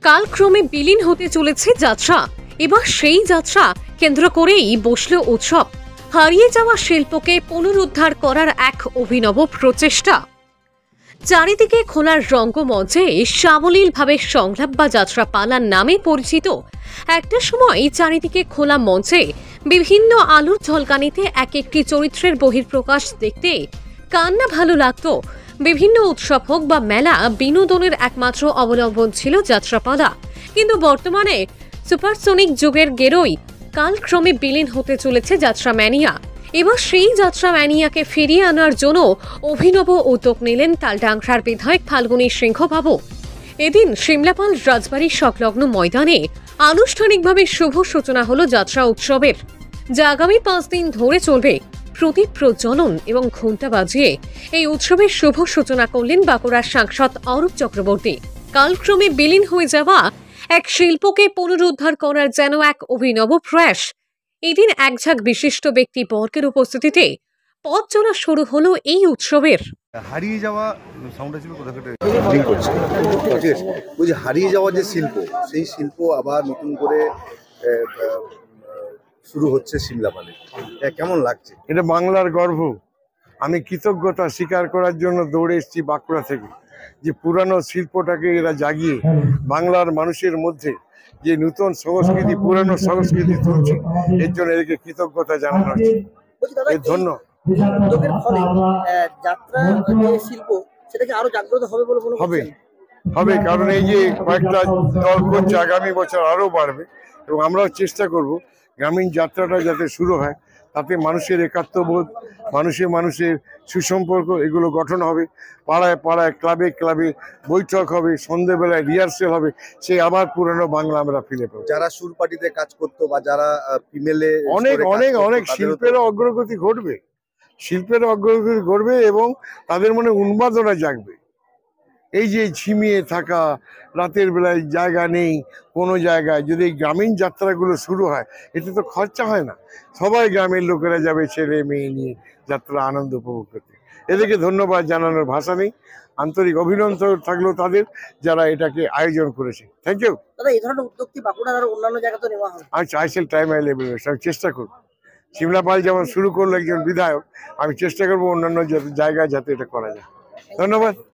কালক্রমে বিলীন হতে চলেছে যাত্রা। এবার সেই যাত্রা কেন্দ্র করেই বসল উৎসব। হারিয়ে যাওয়া শিল্পকে পুনরুদ্ধার করার এক অভিনব প্রচেষ্টা। চারিদিকে খোলার রঙ্গমঞ্চে সাবলীলভাবে সংলাপ বা যাত্রা পালার নামে পরিচিত একটা সময় চারিদিকে খোলা মঞ্চে বিভিন্ন আলোর ঝলকানিতে এক একটি চরিত্রের বহিঃপ্রকাশ দেখতে কান্না ভালো লাগতো। বিভিন্ন উৎসব হোক বা মেলা, বিনোদনের একমাত্র অবলম্বন ছিল যাত্রাপালা। কিন্তু বর্তমানে সুপারসোনিক যুগের গেরোই কালক্রমে বিলীন হতে চলেছে যাত্রা ম্যানিয়া। এবার সেই যাত্রা ম্যানিয়াকে ফিরিয়ে আনার জন্য অভিনব উদ্যোগ নিলেন তালডাংরার বিধায়ক ফাল্গুনী সিংহবাবু। এদিন সিমলাপাল রাজবাড়ির সংলগ্ন ময়দানে আনুষ্ঠানিকভাবে শুভ সূচনা হলো যাত্রা উৎসবের, যা আগামী 5 দিন ধরে চলবে। প্রদীপ প্রজ্বলন এবং ঘণ্টা বাজিয়ে এই উৎসবের শুভ সূচনা করলেন বাঁকুড়ার সাংসদ অরূপ চক্রবর্তী। কালক্রমে বিলীন হয়ে যাওয়া এক শিল্পকে পুনরুদ্ধার করার যেন এক অভিনব প্রয়াস। এদিন একঝাঁক বিশিষ্ট ব্যক্তি বর্গের উপস্থিতিতে পথ চলা শুরু হলো এই উৎসবের। হারিয়ে যাওয়া সাউন্ডটা ছিল বলছি, হারিয়ে যাওয়া যে শিল্প, সেই শিল্প আবার নতুন করে শুরু হচ্ছে সিমলাপালে। কেমন লাগছে? এটা বাংলার গর্ব। আমি কৃতজ্ঞতা স্বীকার করার জন্য দৌড়ে এসেছি বাঁকুড়া থেকে, যে পুরানো শিল্পটাকে এরা জাগিয়ে বাংলার মানুষের মধ্যে যে নতুন সংস্কৃতি, পুরানো সংস্কৃতি তুলছে, এর জন্য এদেরকে কৃতজ্ঞতা জানানো হচ্ছে। ধন্যবাদ। হবে, কারণ এই যে কয়েকটা দল করছে, আগামী বছর আরো বাড়বে এবং আমরাও চেষ্টা করব গ্রামীণ যাত্রাটা যাতে শুরু হয়, তাতে মানুষের একাত্মবোধ, মানুষের সুসম্পর্ক এগুলো গঠন হবে। পাড়ায় পাড়ায়, ক্লাবে ক্লাবে বৈঠক হবে, সন্ধ্যেবেলায় রিহার্সেল হবে, সেই আবার পুরনো বাংলা আমরা ফিরে পাবো। যারা সুর পার্টিতে কাজ করতো বা যারা ফিমেলে অনেক শিল্পের অগ্রগতি ঘটবে এবং তাদের মনে উন্মাদনা জাগবে। এই যে ঝিমিয়ে থাকা, রাতের বেলায় জায়গা নেই কোনো জায়গায়, যদি এই গ্রামীণ যাত্রাগুলো শুরু হয়, এতে তো খরচা হয় না। সবাই গ্রামের লোকেরা যাবে ছেলে মেয়ে নিয়ে যাত্রা আনন্দ উপভোগ করতে। এদেরকে ধন্যবাদ জানানোর ভাষা নেই। আন্তরিক অভিনন্দন থাকলো তাদের, যারা এটাকে আয়োজন করেছে। Thank you. এই ধরনের উদ্যোগ কি বাঁকুড়ার আর অন্যান্য জায়গাতে নেওয়া হবে? আমি চেষ্টা করব। সিমলাপাল যেমন শুরু করলো একজন বিধায়ক, আমি চেষ্টা করবো অন্যান্য জায়গায় যাতে এটা করা যায়। ধন্যবাদ।